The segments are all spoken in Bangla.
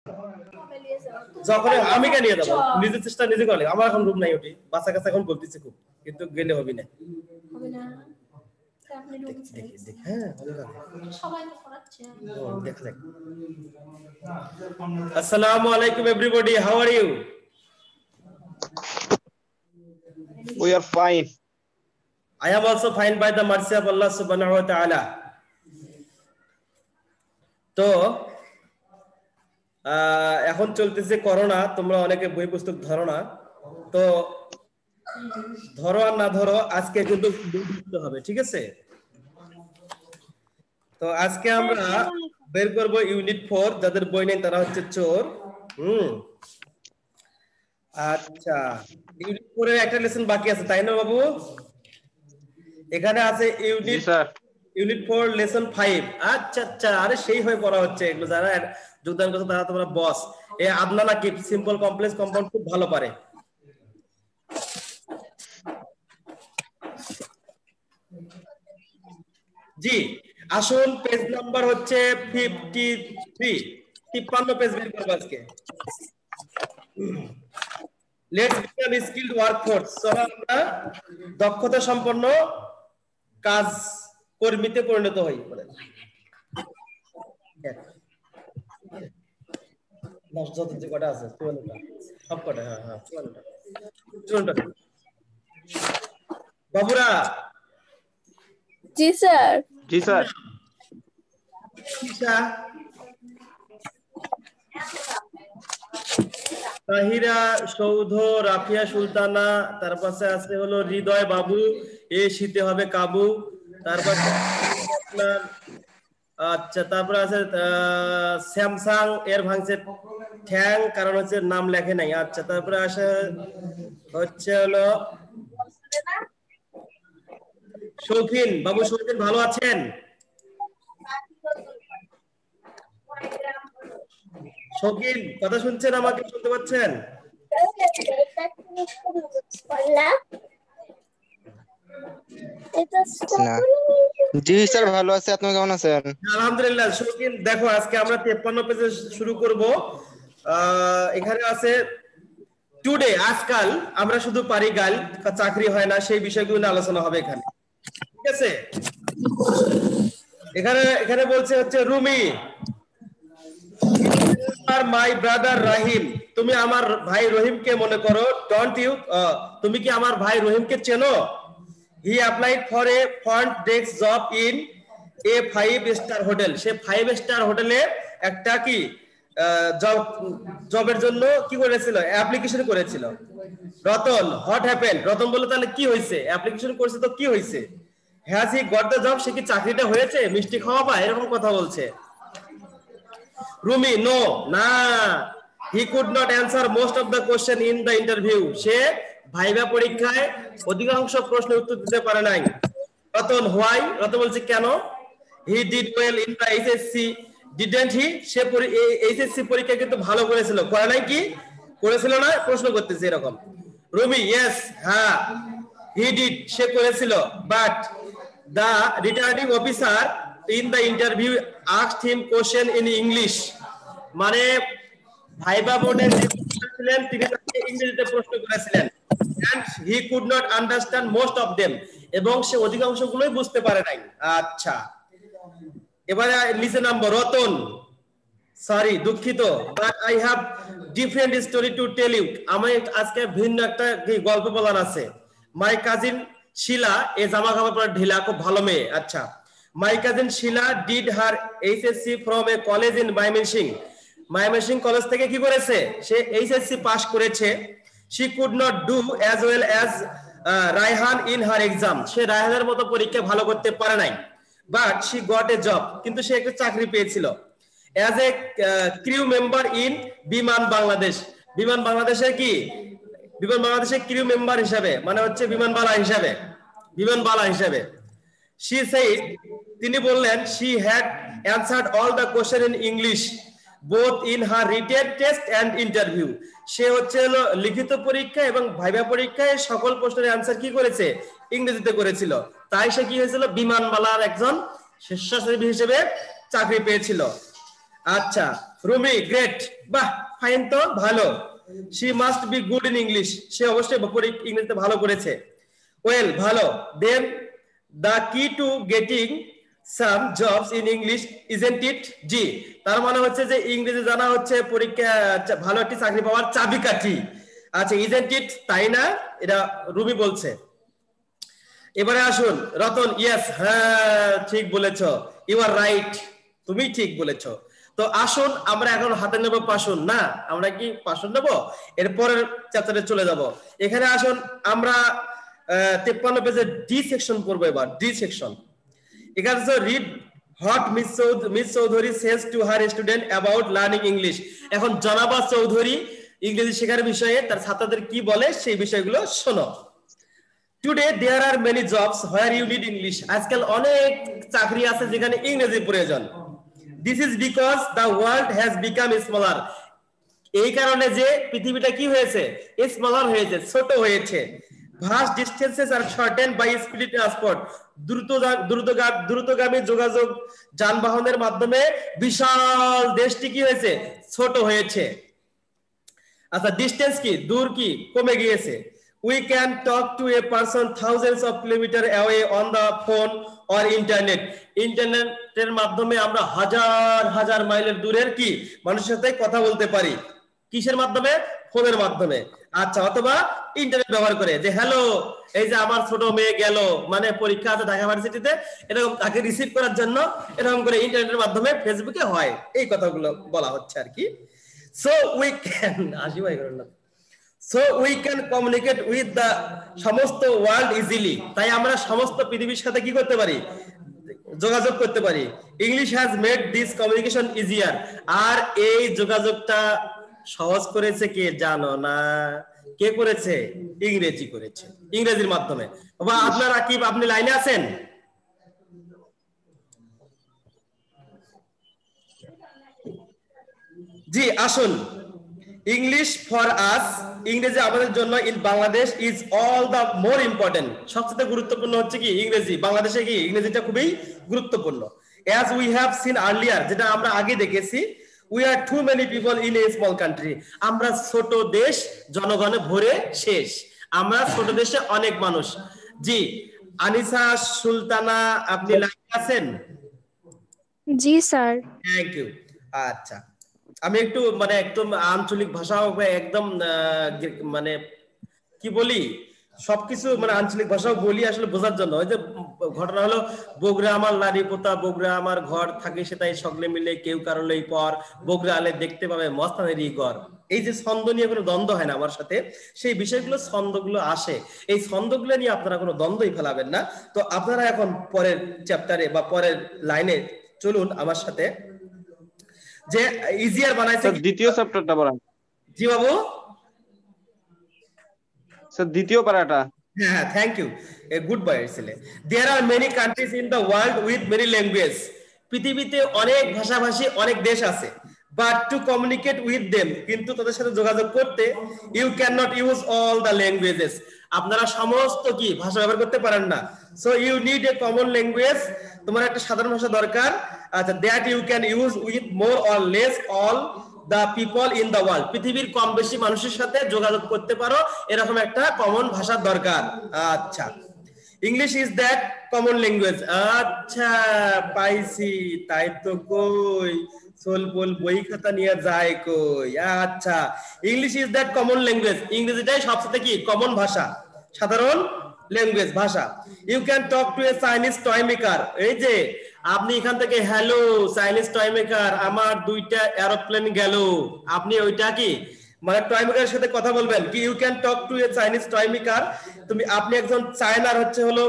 যখন আমি কেন নিয়ে যাবো, নিজের চেষ্টা নিজে করলে। আমার এখন রুম নাই, ওটি বাচ্চা কাছে এখন বলতেছে খুব, কিন্তু গেলে হবে না। Assalamu alaikum everybody, how are you? We are fine. I am also fine by the mercy of Allah subhanahu wa ta'ala. তো এখন চলতেছে করোনা, তোমরা অনেকে বই পুস্তক ধরো না, তো ধরো আর না ধরো আজকে কিন্তু বই পড়তে হবে, ঠিক আছে? তো আজকে আমরা বের করব ইউনিট 4, যাদের বই নেই তারা হচ্ছে চোর। আচ্ছা, ইউনিট 4 এর একটা লেসন বাকি আছে, তাই না বাবু? এখানে আছে ইউনিট 4 লেসন 5। আচ্ছা আচ্ছা, আরে সেই হয়ে পড়া হচ্ছে এগুলো, যারা যোগদান করছে তারা তোমরা বস। এই Adnan Akib simple complex compound খুব ভালো পারে। জি, আসুন পেজ নাম্বার হচ্ছে 53, 53 পেজ বের করব আজকে। Let's become skilled workforce. চলো আমরা দক্ষতা সম্পন্ন কাজ কর্মীতে পরিণত হই। যত যে কটা আছে 54টা, সব কটা, হ্যাঁ হ্যাঁ 54টা। বাবুরা। জি স্যার। জি স্যার। তাহিরা সৌধ, রাফিয়া সুলতানা, তার পাশে আছে হলো হৃদয় বাবু, এ শীতে হবে কাবু, তারপর আপনার আচ্ছা, তারপর আছে স্যামসাং, এর ভাঙছে ঠ্যাং, কারণ হচ্ছে নাম লেখে নাই। আচ্ছা, তারপরে আসে হচ্ছে হলো শৌখিন বাবু। শৌখিন ভালো আছেন? শৌখিন কথা শুনছেন? আমাকে শুনতে পাচ্ছেন? জি স্যার, ভালো আছে। আপনি কেমন আছেন? আলহামদুলিল্লাহ। শৌখিন দেখো, আজকে আমরা 53 পেজে শুরু করব। এখানে আছে টুডে, আজকাল আমরা শুধু পারি গাল, চাকরি হয় না, সেই বিষয়গুলো নিয়ে আলোচনা হবে এখানে, ঠিক আছে? এখানে বলছে হচ্ছে রুমি, মাই ব্রাদার রাহিম, তুমি আমার ভাই রহিমকে মনে করো। ডোন্ট ইউ, তুমি কি আমার ভাই রহিমকে চেনো? He applied for a front desk job in a five star hotel. সে 5-স্টার হোটেলে একটা কি জবের জন্য কি করেছিল? অ্যাপ্লিকেশন করেছিল। Ratan, what happened? রতন বলে তাহলে কি হয়েছে? অ্যাপ্লিকেশন করেছে তো কি হয়েছে? Has he got the job? সে কি চাকরিটা হয়েছে? মিষ্টি খাওয়া বা এরকম কথা বলছে। রুমি, নো, না, he could not answer most of the question in the interview. Say viva পরীক্ষায় অধিকাংশ প্রশ্নের উত্তর দিতে পারে নাই। রতন, হোয়াই? রতন বলছে কেন? He did well in the HSC didn't he? Say HSC পরীক্ষা কিন্তু ভালো করেছিল, করে নাই কি? করেছিল না? প্রশ্ন করতেছে এরকম। রুমি, ইয়েস, হ্যাঁ, হি ডিড, সে করেছিল, but the returning officer in the interview asked him question in English. মানে ভাইবা বোর্ডে যে ছিলেন তিনি তাকে ইংরেজিতে প্রশ্ন করেছিলেন, and he could not understand most of them, এবং সে অধিকাংশগুলোই বুঝতে পারে নাই। আচ্ছা, এবারে নিচে নাম্বার রতন, সরি দুঃখিত, but I have different story to tell you. আমি আজকে ভিন্ন একটা গল্প বলার আছে। মাই কাজিন শিলা, এ জামা কাপড় পরে ঢিলা, খুব ভালো মেয়ে। আচ্ছা, my cousin Shila did her HSC from a college in Mymensingh. Mymensingh college থেকে কি করেছে? সে এইচএসসি পাস করেছে। She could not do as well as Raihan in her exam. সে রায়হানের মতো পরীক্ষা ভালো করতে পারে নাই, but she got a job, কিন্তু সে একটা চাকরি পেয়েছিল as a crew member in Biman Bangladesh. বিমান বাংলাদেশের কি? বিমান বাংলাদেশের ক্রিউ মেম্বার হিসাবে, মানে হচ্ছে বিমানবালা হিসাবে, বিমানবালা হিসাবে। she said, তিনি বললেন, she had answered all the question in English both in her written test and interview. সে হচ্ছে লিখিত পরীক্ষা এবং ভাইভা পরীক্ষায় সকল প্রশ্নের অ্যানসার কি করেছে? ইংরেজিতে করেছিল। তাই সে কি হয়েছিল? বিমানবালার একজন স্বেচ্ছাসেবী হিসেবে চাকরি পেয়েছিল। আচ্ছা, রুমি গ্রেট, বাহ ফাইন, তো ভালো। She must be good in English, সে অবশ্যই ইংরেজিতে ভালো করেছে। ওয়েল, ভালো। Then the key to getting some jobs in English isn't it? জি, তার মানে হচ্ছে যে ইংরেজি জানা হচ্ছে পরীক্ষা ভালো একটি চাকরি পাওয়ার চাবিকাঠি। আচ্ছা, ইজেন্ট ইট, তাই না? এটা রুমি বলছে। এবারে আসুন রতন, ইয়েস, হ্যাঁ ঠিক বলেছো, ইউ আর রাইট, তুমি ঠিক বলেছো। তো আসুন আমরা এখন হাতে নেব পাসুন, না আমরা কি পাসুন নেব, এরপরের চ্যাপ্টারে চলে যাব। এখানে আসুন আমরা 53 পেজে ডি সেকশন পড়বো। এবার ডি সেকশন, এখানে read what miss Chowdhury says to her student about learning English. এখন জনাবা চৌধুরী ইংরেজি শেখার বিষয়ে তার ছাত্রদের কি বলে সেই বিষয়গুলো শোনো। Today there are many jobs where you need English, আজকাল অনেক চাকরি আছে যেখানে ইংরেজি প্রয়োজন। This is because the world has become smaller, এই কারণে যে পৃথিবীটা কি হয়েছে, স্মলার হয়েছে, ছোট হয়েছে। Vast distances are shorten by speed transport, দ্রুতগামী যোগাযোগ যানবাহনের মাধ্যমে বিশাল দেশটি কি হয়েছে, ছোট হয়েছে। আচ্ছা, ডিস্টেন্স কি, দূর কি, কমে গিয়েছে। We can talk to a person thousands of kilometers away on the phone or internet. ইন্টারনেটের মাধ্যমে আমরা হাজার হাজার মাইলের দূরের কি মানুষের সাথে কথা বলতে পারি। কিসের মাধ্যমে? ফোনের মাধ্যমে। আচ্ছা, অথবা ইন্টারনেট ব্যবহার করে, যে হ্যালো, এই যে আমার ছোট মেয়ে গেল, মানে পরীক্ষা আছে ঢাকা ইউনিভার্সিটিতে, এরকম তাকে রিসিভ করার জন্য এরকম করে ইন্টারনেটের মাধ্যমে ফেসবুকে হয়, এই কথাগুলো বলা হচ্ছে আর কি। So we can So we can communicate with the সমস্ত ওয়ার্ল্ড ইজিলি, তাই আমরা সমস্ত পৃথিবীর সাথে কি করতে পারি, যোগাযোগ করতে পারি। English has made this communication easier, আর এই যোগাযোগটা সহজ করেছে কে জানো না? কে করেছে? ইংরেজি করেছে, ইংরেজির মাধ্যমে। বাবা আপনারা কি, আপনি লাইনে আছেন? জি আসুন। ইংলিশ ফর আস, ইংরেজি আমাদের জন্য in Bangladesh is all the more important, সবচেয়ে গুরুত্বপূর্ণ হচ্ছে কি ইংরেজি, বাংলাদেশে কি ইংরেজিটা খুবই গুরুত্বপূর্ণ। As we have seen earlier, যেটা আমরা আগে দেখেছি, we are too many people in a small country, আমরা ছোট দেশ, জনগণে ভরে শেষ, আমরা ছোট দেশে অনেক মানুষ। জি আনিসা সুলতানা, আপনি লাইনে আছেন? জি স্যার। Thank you. আচ্ছা, আমি একটু মানে একদম আঞ্চলিক ভাষা, একদম মানে কি বলি, সবকিছু মানে আঞ্চলিক ভাষাও বলি আসলে বোঝার জন্য। ওই যে ঘটনা হলো, বগুড়া আমার লারি পোতা, বগুড়া আমার ঘর, থাকে সেটাই সকলে মিলে, কেউ কারলেই পর, বগুড়া আলে দেখতে পাবে মস্তানেরই ঘর। এই যে ছন্দ নিয়ে কোনো দ্বন্দ্ব হয় না আমার সাথে, সেই বিষয়গুলো ছন্দগুলো আসে, এই ছন্দগুলো নিয়ে আপনারা কোনো দ্বন্দ্বই ফেলাবেন না। তো আপনারা এখন পরের চ্যাপ্টারে বা পরের লাইনে চলুন আমার সাথে, যে ইজিয়ার বানাইছে দ্বিতীয় চ্যাপ্টারটা পড়ান। জি বাবু, স্যার দ্বিতীয় পারাটা। হ্যাঁ thank you, a good boy ছেলে। There are many countries in the world with many language, পৃথিবীতে অনেক ভাষাভাষী অনেক দেশ আছে। But to communicate with them, কিন্তু তাদের সাথে যোগাযোগ করতে, you can not use all the languages, আপনারা সমস্ত কি ভাষা ব্যবহার করতে পারেন না। So you need a common language, তোমার একটা সাধারণ ভাষা দরকার। আচ্ছা, that you can use with more or less all the people in the world, পৃথিবীর কম বেশি মানুষের সাথে যোগাযোগ করতে পারো, এরকম একটা কমন ভাষার দরকার। আচ্ছা, English is that common language. আচ্ছা পাইছি, তাই তো কই সোলপোল বই খাতা নিয়ে যায় কই। আচ্ছা, English is that common language, ইংরেজিটাই সবচেয়ে কি কমন ভাষা, সাধারণ ল্যাঙ্গুয়েজ ভাষা। You can talk to a Chinese toy maker, এই যে আপনি এখান থেকে হ্যালো চাইনিজ টয় মেকার, আমার দুইটা এরোপ্লেন গেল, আপনি ওইটা কি মানে টয় মেকারের সাথে কথা বলবেন কি, you can talk to a Chinese toy maker, আপনি একজন চায়নার হচ্ছে হলো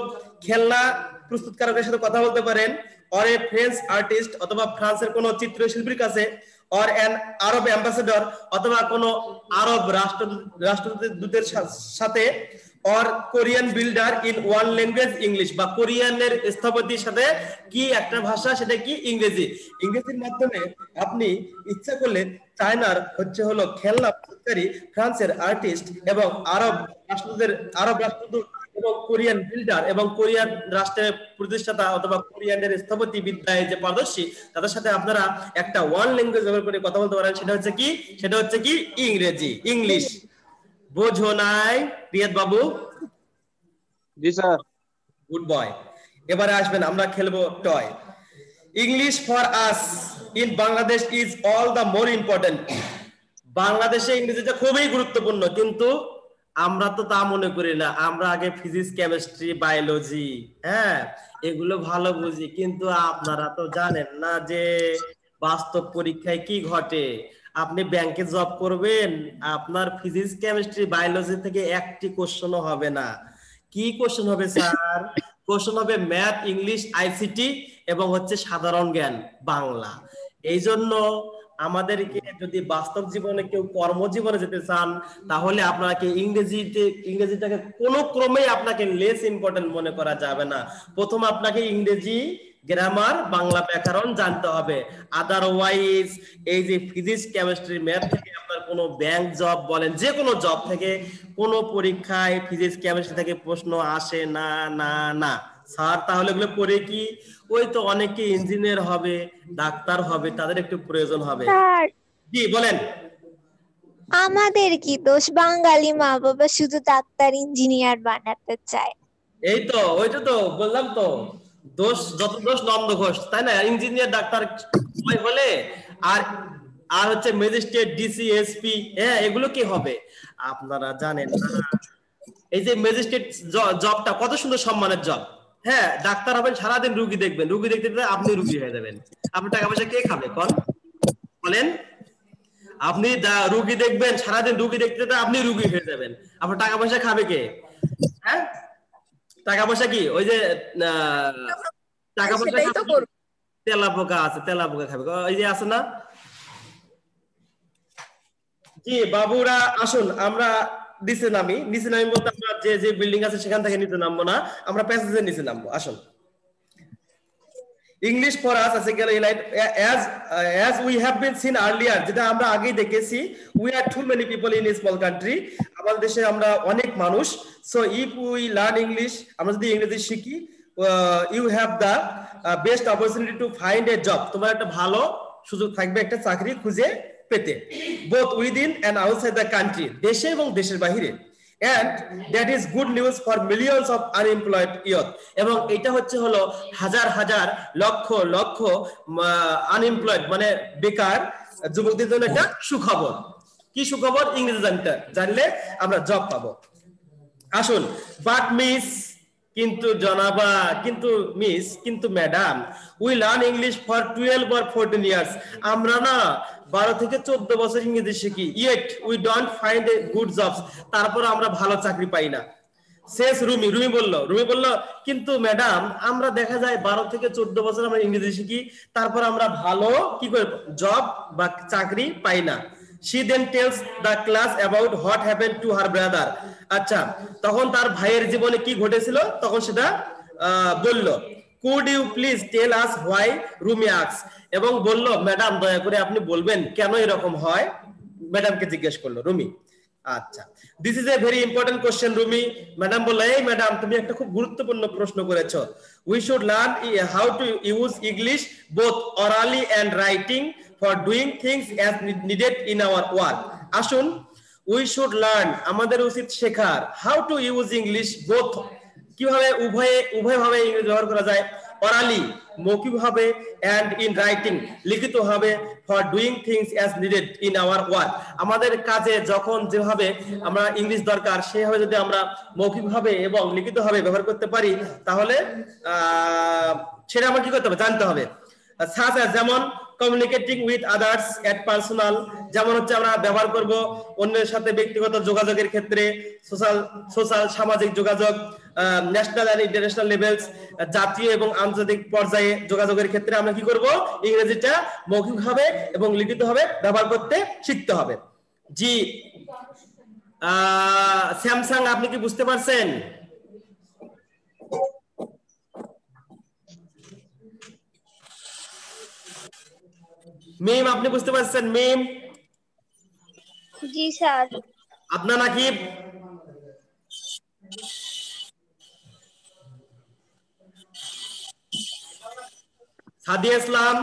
খেলনা প্রস্তুতকারকের সাথে কথা বলতে পারেন, অর এ ফ্রেঞ্চ আর্টিস্ট, অথবা ফ্রান্সের কোন চিত্রশিল্পীর কাছে, অর অ্যান আরব অ্যাম্বাসেডর, অথবা কোন আরব রাষ্ট্রদূতের সাথে, or Korean builder in one language English, বা কোরিয়ানের স্থপতির সাথে কি একটা ভাষা, সেটা কি ইংরেজি। ইংরেজির মাধ্যমে আপনি ইচ্ছা করলে চায়নার হচ্ছে হলো খেলনা প্রস্তুতকারী, ফ্রান্সের আর্টিস্ট এবং আরব রাষ্ট্রদূত এবং কোরিয়ান বিল্ডার এবং কোরিয়ান রাষ্ট্রের প্রতিষ্ঠাতা অথবা কোরিয়ানের স্থপতি বিদ্যায় যে পারদর্শী তাদের সাথে আপনারা একটা ওয়ান ল্যাঙ্গুয়েজ ব্যবহার করে কথা বলতে পারেন, সেটা হচ্ছে কি? সেটা হচ্ছে কি? ইংরেজি, ইংলিশ। বোঝো নাই রিয়াদ বাবু? জি স্যার। Good boy. এবারে আসবেন, আমরা খেলবো toy. English for us in Bangladesh is all the more important. বাংলাদেশে ইংরেজিটা খুবই গুরুত্বপূর্ণ, কিন্তু আমরা তো তা মনে করি না। আমরা আগে ফিজিক্স, কেমিস্ট্রি, বায়োলজি, হ্যাঁ, এগুলো ভালো বুঝি, কিন্তু আপনারা তো জানেন না যে বাস্তব পরীক্ষায় কি ঘটে। আপনি ব্যাংকে জব করবেন, আপনার ফিজিক্স, কেমিস্ট্রি, বায়োলজি থেকে একটি কোশ্চেনও হবে না। কি কোশ্চেন হবে স্যার? কোশ্চেন হবে ম্যাথ, ইংলিশ, আইসিটি এবং হচ্ছে সাধারণ জ্ঞান বাংলা। এই জন্য আমাদেরকে যদি বাস্তব জীবনে কেউ কর্মজীবনে যেতে চান, তাহলে আপনাকে ইংরেজিটাকে কোনো ক্রমেই আপনাকে লেস ইম্পর্টেন্ট মনে করা যাবে না। প্রথম আপনাকে ইংরেজি গ্রামার, বাংলা ব্যাকরণ জানতে হবে। আদারওয়াইজ এই যে ফিজিক্স, কেমিস্ট্রি, ম্যাথ থেকে আপনার কোনো ব্যাংক জব বলেন, যে কোনো জব থেকে কোনো পরীক্ষায় ফিজিক্স, কেমিস্ট্রি থেকে প্রশ্ন আসে না, না, না স্যার। তাহলে এগুলো পড়ে কি? ওই তো অনেকে ইঞ্জিনিয়ার হবে, ডাক্তার হবে, তাদের একটু প্রয়োজন হবে। স্যার, জি বলেন। আমাদের কি দোষ? বাঙালি মা বাবা শুধু ডাক্তার ইঞ্জিনিয়ার বানাতে চায়। এই তো, ওইটা তো বললাম তো, দোষ যত দোষ নন্দ ঘোষ, তাই না? ইঞ্জিনিয়ার, ডাক্তার হলে আর আর হচ্ছে ম্যাজিস্ট্রেট, ডিসি, এসপি, হ্যাঁ, এগুলো কি হবে? আপনারা জানেন না, এই যে ম্যাজিস্ট্রেট জবটা কত সুন্দর সম্মানের জব। হ্যাঁ, ডাক্তার হবেন, সারাদিন রুগী দেখবেন, রুগী দেখতে দেখতে আপনি রুগী হয়ে যাবেন। আপনার টাকা পয়সা কে খাবে কোন? বলেন। আপনি রুগী দেখবেন, সারাদিন রুগী দেখতে দেখতে আপনি রুগী হয়ে যাবেন। আপনার টাকা পয়সা খাবে কে? হ্যাঁ, টাকা পয়সা কি ওই যে টাকা পয়সা সেটাই তো করব। তেলাপোকা আছে, তেলাপোকা খাবে, ওই যে আছে না? জি বাবুরা আসুন, আমরা নিচে নামি। নিচে নামি বলতে আমরা যে যে বিল্ডিং আছে সেখান থেকে নিচে নামবো না, আমরা প্যাসেজের নিচে নামবো। আসুন। English for us basically like as we have been seen earlier, যেটা আমরা আগেই দেখেছি, we are too many people in a small country, আমাদের দেশে আমরা অনেক মানুষ। So if we learn English, আমরা যদি ইংরেজি শিখি, you have the best opportunity to find a job, তোমার একটা ভালো সুযোগ থাকবে একটা চাকরি খুঁজে পেতে, both within and outside the country, দেশে এবং দেশের বাইরে। And that is good news for millions of unemployed youth, এবং এটা হচ্ছে হলো হাজার হাজার লক্ষ লক্ষ আনএমপ্লয়েড মানে বেকার যুবকদের জন্য একটা সুখবর। কি সুখবর? ইংরেজি জানলে আমরা জব পাবো। আসুন। বাট মিস, কিন্তু জনাবা, কিন্তু মিস, কিন্তু madam, we learn English for 12 or 14 years, আমরা না 12 থেকে 14 বছর ইংরেজি শিখি, yet we don't find a good jobs, তারপর আমরা ভালো চাকরি পাই না। শেষ রুমি বলল কিন্তু ম্যাডাম আমরা দেখা যায় 12 থেকে 14 বছর আমরা ইংরেজি শিখি, তারপর আমরা ভালো কি করে জব বা চাকরি পাই না। She then tells the class about what happened to her brother. আচ্ছা, তখন তার ভাইয়ের জীবনে কি ঘটেছিল তখন সেটা বলল। Could you please tell us why? Rumi asks, এবং বলল ম্যাডাম দয়া করে আপনি বলবেন কেন এরকম হয়? ম্যাডামকে জিজ্ঞেস করলো রুমি। আচ্ছা, this is a very important question Rumi. Madam বললো, এই ম্যাডাম তুমি একটা খুব গুরুত্বপূর্ণ প্রশ্ন করেছো। We should learn how to use English both orally and writing for doing things as needed in our work. আসুন, উই শুড লার্ন, আমাদের উচিত শেখার, how to use English both, কিভাবে উভয় ভাবে ইংরেজি ব্যবহার করা যায়, অরালি মৌখিক ভাবে এন্ড ইন রাইটিং লিখিত ভাবে, for doing things as needed in our work, আমাদের কাজে যখন যেভাবে আমরা ইংলিশ দরকার সেভাবে যদি আমরা মৌখিক ভাবে এবং লিখিত ভাবে ব্যবহার করতে পারি, তাহলে সেটা আমরা কি করতে হবে জানতে হবে। সাচ অ্যাজ, যেমন communicating with others at personal, যেমন হচ্ছে আমরা ব্যবহার করব অন্যের সাথে ব্যক্তিগত যোগাযোগের ক্ষেত্রে, সোশ্যাল সামাজিক যোগাযোগ, ন্যাশনাল এন্ড ইন্টারন্যাশনাল লেভেলস, জাতীয় এবং আন্তর্জাতিক পর্যায়ে যোগাযোগের ক্ষেত্রে আমরা কি করব, ইংরেজিটা মৌখিকভাবে এবং লিখিতভাবে ব্যবহার করতে শিখতে হবে। জি স্যামসাং, আপনি কি বুঝতে পারছেন? মিম, আপনি বুঝতে পারছেন? মিম, জি স্যার। আপনার নাকি সাদিয়া ইসলাম,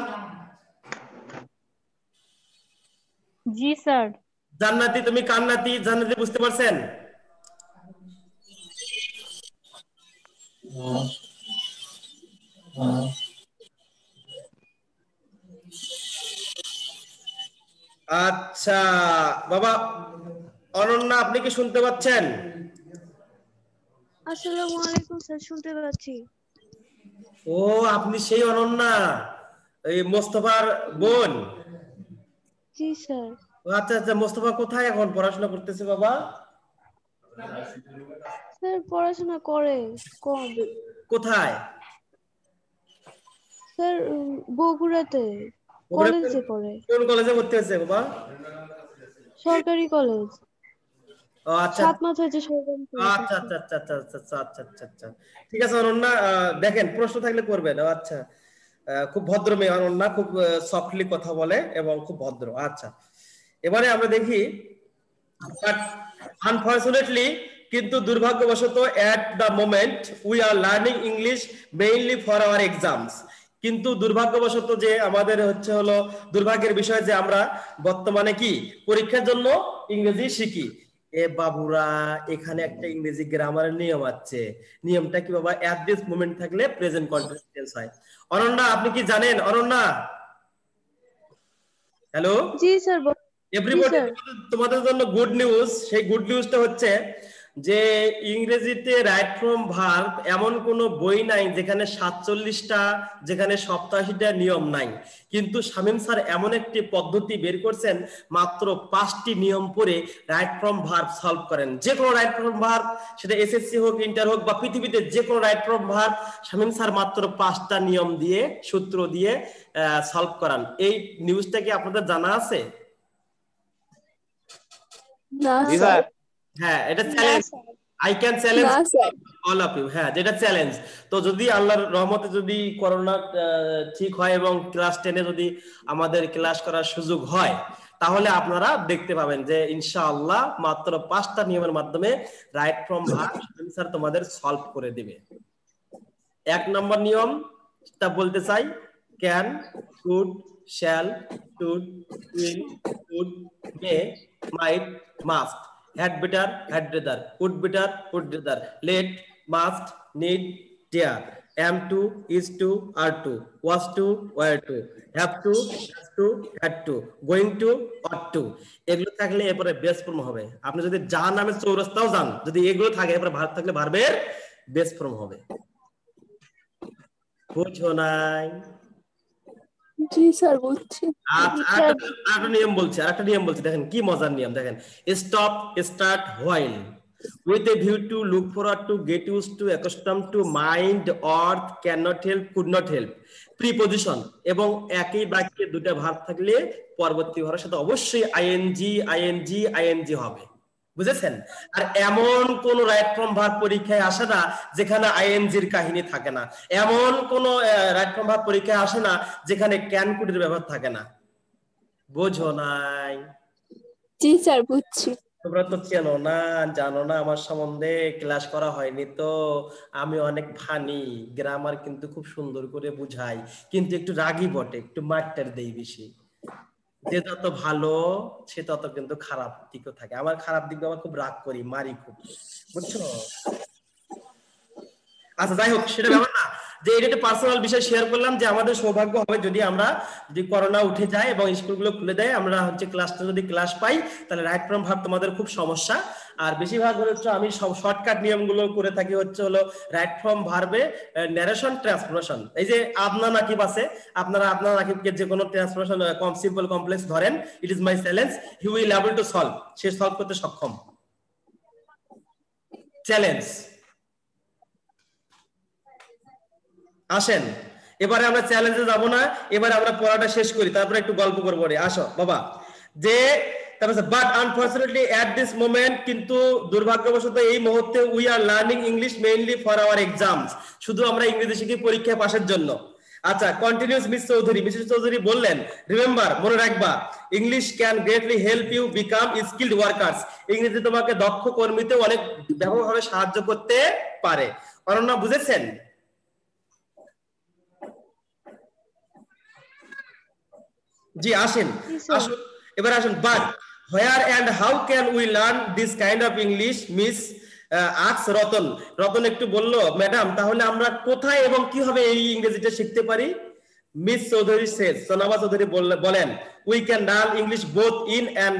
জি স্যার। জান্নাতি, তুমি কান্নাতি, জান্নাতি বুঝতে পারছেন? আচ্ছা বাবা অনন্যা, আপনি কি শুনতে পাচ্ছেন? আসসালামু আলাইকুম স্যার, শুনতে পাচ্ছি। ও আপনি সেই অনন্যা, এই মোস্তফার বোন? জি স্যার। ও আচ্ছা আচ্ছা, মোস্তফা কোথায় এখন পড়াশোনা করতেছে বাবা? স্যার পড়াশোনা করে কম। কোথায়? স্যার বগুড়াতে বগুড়াতে? কলেজে পড়ে, কোন কলেজে ভর্তি হয়েছে বাবা? সরকারি কলেজ। ও আচ্ছা 7 মাস হয়েছে সরকারি কলেজ। আচ্ছা আচ্ছা আচ্ছা আচ্ছা আচ্ছা আচ্ছা আচ্ছা আচ্ছা আচ্ছা ঠিক আছে অনন্যা, দেখেন প্রশ্ন থাকলে করবেন। ও আচ্ছা, খুব ভদ্র মেয়ে অনন্যা, খুব সফটলি কথা বলে এবং খুব ভদ্র। আচ্ছা এবারে আমরা দেখি, বাট আনফরচুনেটলি, কিন্তু দুর্ভাগ্যবশত at the moment we are learning English mainly for our exams. কিন্তু দুর্ভাগ্যবশত যে আমাদের হচ্ছে হলো দুর্ভাগ্যের বিষয় যে আমরা বর্তমানে কি পরীক্ষার জন্য ইংরেজি শিখি। এ বাবুরা, এখানে একটা ইংরেজি গ্রামারের নিয়ম আছে। নিয়মটা কি বাবা? এট দিস মোমেন্ট থাকলে প্রেজেন্ট কন্টিনিউয়াস হয়। অনন্যা আপনি কি জানেন? অনন্যা, হ্যালো জি স্যার। জি এভরিবডি, স্যার। তোমাদের জন্য গুড নিউজ। সেই গুড নিউজটা হচ্ছে যে ইংরেজিতে রাইট ফ্রম ভার্ব এমন কোনো বই নাই যেখানে 47টা, যেখানে 87টা নিয়ম নাই। কিন্তু শামীম স্যার এমন একটি পদ্ধতি বের করছেন, মাত্র 5টি নিয়ম পড়ে রাইট ফ্রম ভার্ব সলভ করেন। যে কোনো রাইট ফ্রম ভার্ব, সেটা এসএসসি হোক, ইন্টার হোক, বা পৃথিবীতে যে কোনো right form verb Shamim sir মাত্র 5টা নিয়ম দিয়ে, সূত্র দিয়ে সলভ করান। এই নিউজটা কি আপনাদের জানা আছে? না জি স্যার। স্যার। হ্যাঁ, এটা চ্যালেঞ্জ, আই ক্যান চ্যালেঞ্জ না স্যার। All of you. হ্যাঁ, যেটা চ্যালেঞ্জ। তো যদি আল্লাহর রহমতে যদি করোনা ঠিক হয় এবং ক্লাস 10-এ যদি আমাদের ক্লাস করার সুযোগ হয়, তাহলে আপনারা দেখতে পাবেন যে ইনশাআল্লাহ মাত্র 5টা নিয়মের মাধ্যমে রাইট ফ্রম ভার্ব স্যার তোমাদের সলভ করে দিবে। 1 নম্বর নিয়মটা বলতে চাই, can, could, shall, should, will, could, may, might, must, had better, had rather, would better, would rather, let, must, need, dare, am to, is to, are to, was to, were to, have to, has to, had to, going to, ought to। এগুলো থাকলে এরপরে বেস ফর্ম হবে। আপনি যদি যা নামে চৌরাস্তাও যান, যদি এগুলো থাকে এরপরে ভার্ব থাকলে ভার্বের বেস ফর্ম হবে। বুঝছো নাই? জি স্যার বুঝছি। আচ্ছা আরেকটা নিয়ম বলছি, দেখেন কি মজার নিয়ম। দেখেন, stop, start, while, with a view to, look forward to, get used to, accustomed to, mind, ought, cannot help, could not help, preposition এবং একই বাক্যে দুটো ভার্ব থাকলে পরবর্তী ভার্বের সাথে অবশ্যই আইএনজি আইএনজি আইএনজি হবে। বুঝেছেন? আর এমন কোন রাইট ফ্রম ভার্ব পরীক্ষায় আসে না যেখানে আইএনজির কাহিনী থাকে না। এমন কোন রাইট ফ্রম ভার্ব পরীক্ষায় আসে না যেখানে ক্যান কুডের ব্যবহার থাকে না। বোঝো নাই? জি স্যার বুঝছি। তোমরা তো চেনো না, জানো না আমার সম্বন্ধে, ক্লাস করা হয়নি তো। আমি অনেক ফানি, গ্রামার কিন্তু খুব সুন্দর করে বুঝাই, কিন্তু একটু রাগী বটে, একটু মারটার দেই বেশি। যে যত ভালো সে তত কিন্তু খারাপ দিকও থাকে। আমার খারাপ দিক, আমার খুব রাগ করি, মারি খুব, বুঝছো? আচ্ছা যাই হোক, সেটা ব্যাপার না। যে এটা একটা পার্সোনাল বিষয় শেয়ার করলাম, যে আমাদের সৌভাগ্য হবে যদি করোনা উঠে যায় এবং স্কুলগুলো খুলে দেয়, আমরা হচ্ছে ক্লাসটা যদি ক্লাস পাই, তাহলে রাইট ফ্রম ভার্ব তোমাদের খুব সমস্যা। আর বেশিরভাগ হচ্ছে আমি শর্টকাট নিয়মগুলো করে থাকি, হচ্ছে হলো রাইট ফ্রম ভার্বে ন্যারেশন, ট্রান্সফরমেশন। এই যে আদনা নাকিব আছে, আপনারা আদনা নাকিবকে যে কোনো ট্রান্সফরমেশন, সিম্পল কমপ্লেক্স ধরেন, it is my challenge, he will able to solve, say solve করতে সক্ষম। চ্যালেঞ্জ। আসেন এবারে আমরা চ্যালেঞ্জে যাব না, এবারে আমরা পড়াটা শেষ করি, তারপরে একটু গল্প করবো। আসো বাবা। যে but unfortunately at this moment, কিন্তু দুর্ভাগ্যবশত এই মুহূর্তে, we are learning English mainly for our exams, শুধু আমরা ইংরেজি শিখি পরীক্ষায় পাশের জন্য। আচ্ছা, কন্টিনিউস মিসেস চৌধুরী বললেন, রিমেম্বার, মনে রাখবা, English can greatly help you become skilled workers. ইংরেজি তোমাকে দক্ষ কর্মীতে অনেক ব্যাপকভাবে সাহায্য করতে পারে। অনন্যা বুঝেছেন? জি আসেন জি স্যার। আসুন এবার আসুন but where and how can we learn this kind of English miss আক্স রতন রতন একটু বললো ম্যাডাম তাহলে আমরা কোথায় এবং কিভাবে এই ইংরেজিটা শিখতে পারি মিস চৌধুরী সেজ সোনামা চৌধুরী বলেন we can learn English both in and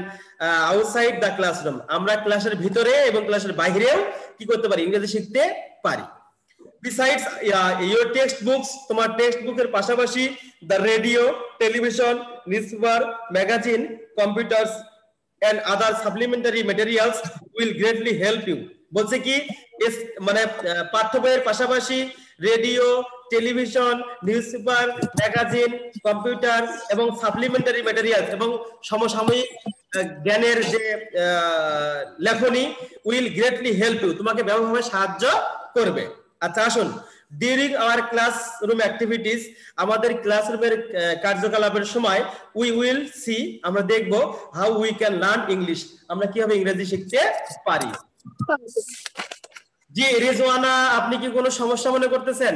outside the classroom আমরা ক্লাসের ভিতরে এবং ক্লাসের বাইরেও কি করতে পারি ইংরেজি শিখতে পারি besides your textbooks তোমার টেক্সট বুকের পাশাপাশি the radio television newspaper magazine computers and other supplementary materials will greatly help you বলছে কি মানে পাঠ্য বইয়ের পাশাপাশি radio television newspaper magazine computer এবং সাপ্লিমেন্টারি ম্যাটেরিয়ালস এবং সমসাময়িক জ্ঞানের যে লেখনী উইল গ্রেটলি হেল্প ইউ তোমাকে ব্যাপকভাবে সাহায্য করবে আচ্ছা আসুন ডিউরিং আওয়ার ক্লাসরুম অ্যাক্টিভিটিস আমাদের ক্লাসরুমের কার্যকলাপের সময় উই উইল সি আমরা দেখব how we can learn English আমরা কিভাবে ইংরেজি শিখতে পারি জি রিজওয়ানা আপনি কি কোনো সমস্যা মনে করতেছেন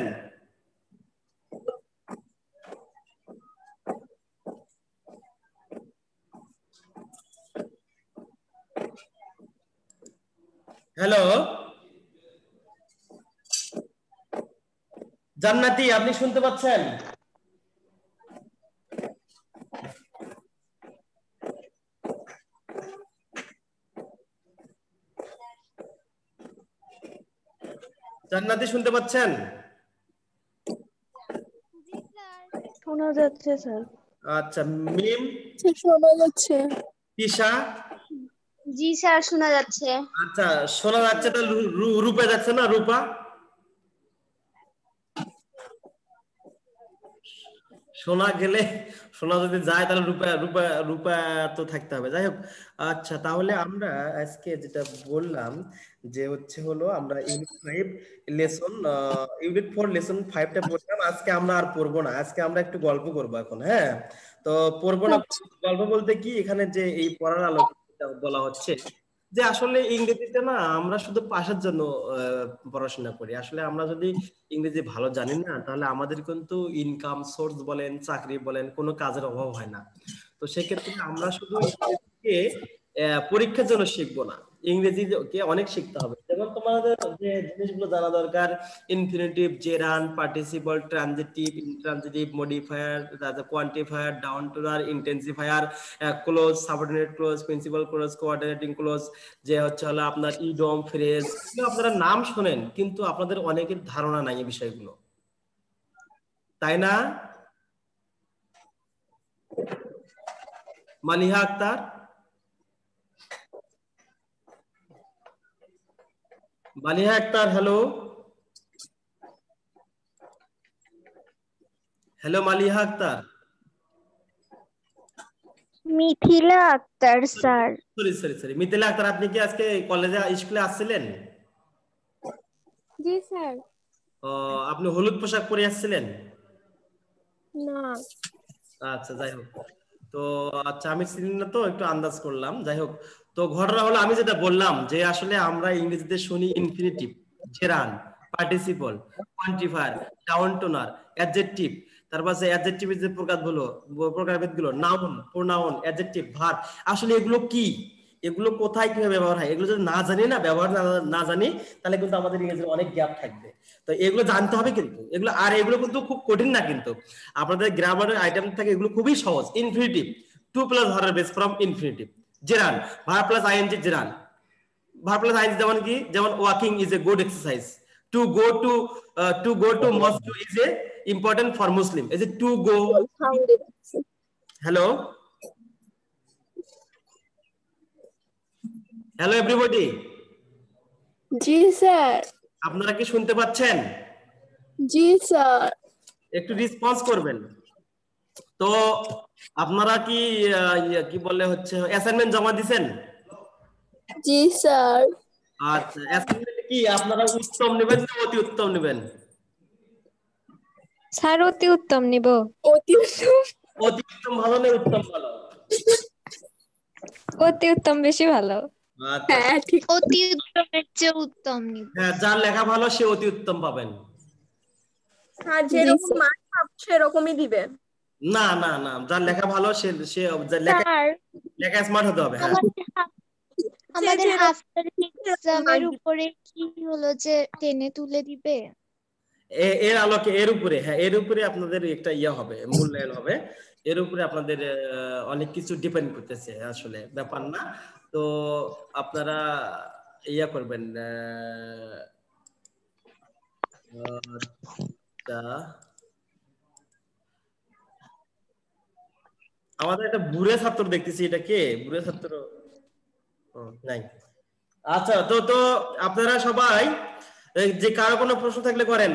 হ্যালো জান্নাতি আপনি শুনতে পাচ্ছেন জান্নাতি শুনতে পাচ্ছেন শোনা যাচ্ছে স্যার। আচ্ছা মিম শোনা যাচ্ছে। তিশা জি স্যার শোনা যাচ্ছে। আচ্ছা শোনা যাচ্ছে তো রূপা যাচ্ছে না রূপা শোনা গেলে শোনা যদি যায় তাহলে রূপা রূপা রূপা তো থাকতে হবে যাই হোক আচ্ছা তাহলে আমরা আজকে যেটা বললাম যে হলো আমরা ইউনিট 5 লেসন ইউনিট 4 লেসন 5টা পড়লাম আজকে আমরা আর পড়বো না আজকে আমরা একটু গল্প করব এখন হ্যাঁ তো পড়বো না গল্প বলতে কি এখানে যে এই পড়ার আলোচনা বলা হচ্ছে যে আসলে ইংরেজিতে না আমরা শুধু পাশের জন্য পড়াশোনা করি আসলে আমরা যদি ইংরেজি ভালো জানি না তাহলে আমাদের কিন্তু ইনকাম সোর্স বলেন চাকরি বলেন কোনো কাজের অভাব হয় না তো সেক্ষেত্রে আমরা শুধু ইংরেজিকে পরীক্ষার জন্য শিখবো না ইংরেজিকে অনেক শিখতে হবে যেমন তোমাদের যে জিনিসগুলো জানা দরকার infinitive gerund participle transitive intransitive modifier তারপর কোয়ান্টিফায়ার ডাউন টু আর intensifier clause subordinate clause principal clause coordinating clause যে হলো আপনার ইডম ফ্রেজ আপনারা নাম শুনেন কিন্তু আপনাদের অনেকের ধারণা নাই এই বিষয়গুলো তাই না Maliha Akter Maliha Akter hello hello Maliha Akter Mithila Akter sir sorry Mithila Akter আপনি কি আজকে কলেজে স্কুলে আসছিলেন জি স্যার। আপনি হলুদ পোশাক পরে আসছিলেন না। আচ্ছা যাই হোক তো আচ্ছা আমি চিনি না তো একটু আন্দাজ করলাম যাই হোক তো ঘটনা হলো আমি যেটা বললাম যে আসলে আমরা ইংরেজিতে শুনি infinitive gerund participle quantifier down toner adjective তারপর অ্যাডজেক্টিভের যে প্রকারভেদগুলো নাউন প্রোনাউন অ্যাডজেক্টিভ ভার্ব আসলে এগুলো কি এগুলো কোথায় কিভাবে ব্যবহার হয় এগুলো যদি না জানি না ব্যবহার না জানি তাহলে কিন্তু আমাদের ইংরেজিতে অনেক গ্যাপ থাকবে তো এগুলো জানতে হবে কিন্তু এগুলো কিন্তু খুব কঠিন না কিন্তু আপনাদের গ্রামারের আইটেম থাকে এগুলো খুবই সহজ infinitive to plus verb base form infinitive gerund verb plus ING gerund verb plus ING যেমন কি যেমন walking is a good exercise to go to mosque is a important for Muslim এই যে to go hello hello everybody জি স্যার। আপনারা কি শুনতে পাচ্ছেন জি স্যার। একটু রেসপন্স করবেন তো আপনারা কি কি বলে হচ্ছে অ্যাসাইনমেন্ট জমা দিবেন জি স্যার। আচ্ছা অ্যাসাইনমেন্ট কি আপনারা উত্তম নেবেন না অতি উত্তম নেবেন স্যার অতি উত্তম নিব অতি উত্তম। অতি উত্তম ভালো না উত্তম ভালো অতি উত্তম বেশি ভালো আচ্ছা হ্যাঁ ঠিক। অতি উত্তমের চেয়ে উত্তম নিব হ্যাঁ যার লেখা ভালো সে অতি উত্তম পাবেন আর যেরকম মার্ক পাবো সেরকমই দিবেন না না না, যার লেখা ভালো সে সে যার লেখা স্যার লেখা স্মার্ট হতে হবে। হ্যাঁ আমাদের হাফ ইয়ারলি এক্সামের উপরে কি হলো যে টেনে তুলে দিবে? এর আলোকে এর উপরে, হ্যাঁ এর উপরে আপনাদের একটা ইয়ে হবে, মূল্যায়ন হবে। এর উপরে আপনাদের অনেক কিছু ডিপেন্ড করতেছে, আসলে ব্যাপার না। তো আপনারা ইয়া করবেন আমাদের একটা বুড়ে ছাত্র দেখতেছি, এটা কে বুড়ে ছাত্র? নাই। আচ্ছা, তো তো আপনারা সবাই যে কারো কোনো প্রশ্ন থাকলে করেন।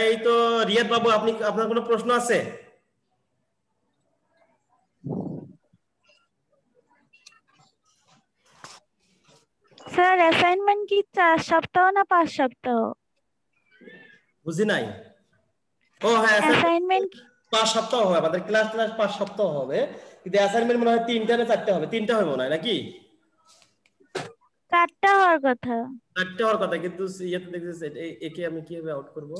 এই তো রিয়াদ বাবু, আপনি আপনার কোনো প্রশ্ন আছে? স্যার অ্যাসাইনমেন্ট কি 4 সপ্তাহ না 5 সপ্তাহ? বুঝি নাই। ও হ্যাঁ, অ্যাসাইনমেন্ট 5 সপ্তাহ হবে, আমাদের ক্লাস 5 সপ্তাহ হবে, কিন্তু অ্যাসাইনমেন্ট মনে হয় 3টা না 4টা হবে, 3টা হবে মনে হয় নাকি? 4টা হওয়ার কথা। 4টা হওয়ার কথা, কিন্তু ইয়েতে দেখতেছি একে আমি কিভাবে আউট করব?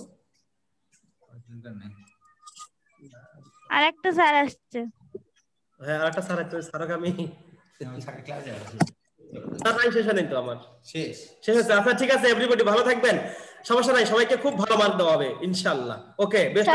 আর একটা স্যার আসছে। হ্যাঁ আরেকটা স্যার আছে, স্যারকে আমি স্যার নাই, শেষ হয়নি তো আমার, শেষ হচ্ছে। আচ্ছা ঠিক আছে, এভরিবডি ভালো থাকবেন, সমস্যা নাই, সবাইকে খুব ভালো মার্ক দেওয়া হবে ইনশাআল্লাহ। ওকে, বেস্ট।